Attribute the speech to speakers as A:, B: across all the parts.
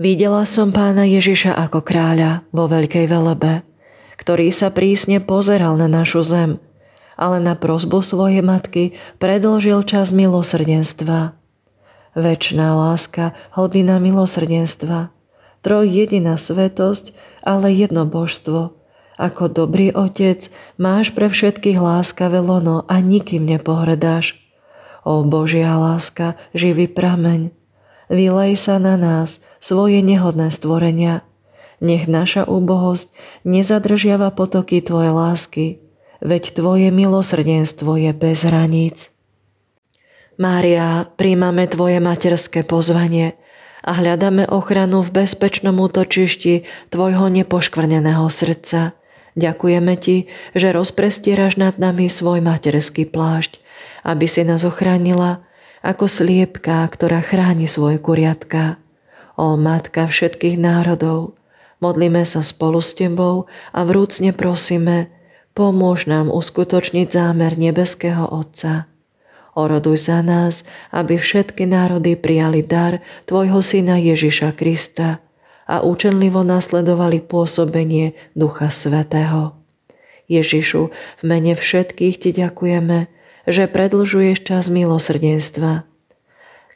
A: Videla som Pána Ježiša ako kráľa vo veľkej velebe, ktorý sa prísne pozeral na našu zem, ale na prosbu svojej matky predĺžil čas milosrdenstva. Večná láska, hlbina milosrdenstva, trojjediná svätosť, ale jedno božstvo. Ako dobrý otec máš pre všetkých láskavé lono a nikým nepohrdáš. Ó Božia láska, živý prameň, vylej sa na nás, svoje nehodné stvorenia. Nech naša úbohosť nezadržiava potoky Tvojej lásky, veď Tvoje milosrdenstvo je bez hraníc. Mária, príjmame Tvoje materské pozvanie a hľadáme ochranu v bezpečnom útočišti Tvojho nepoškvrneného srdca. Ďakujeme Ti, že rozprestieraš nad nami svoj materský plášť, aby si nás ochránila ako sliepka, ktorá chráni svoje kuriatka. Ó Matka všetkých národov, modlíme sa spolu s Tebou a vrúcne prosíme, pomôž nám uskutočniť zámer nebeského Otca. Oroduj za nás, aby všetky národy prijali dar Tvojho Syna Ježiša Krista a účenlivo nasledovali pôsobenie Ducha Svätého. Ježišu, v mene všetkých Ti ďakujeme, že predĺžuješ čas milosrdenstva.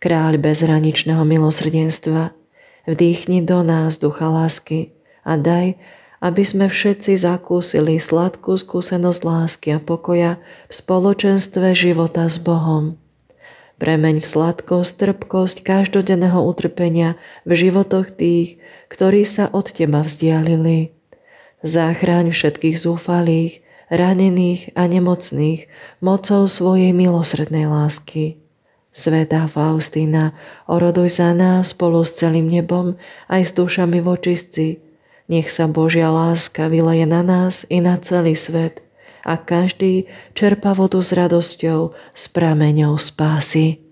A: Kráľ bezhraničného milosrdenstva, vdýchni do nás ducha lásky a daj, aby sme všetci zakúsili sladkú skúsenosť lásky a pokoja v spoločenstve života s Bohom. Premeň v sladkosť, trpkosť každodenného utrpenia v životoch tých, ktorí sa od Teba vzdialili. Záchraň všetkých zúfalých, ranených a nemocných mocou svojej milosrdnej lásky. Svätá Faustína, oroduj za nás spolu s celým nebom aj s dušami v očistci. Nech sa Božia láska vyleje na nás i na celý svet a každý čerpá vodu s radosťou z prameňov spásy.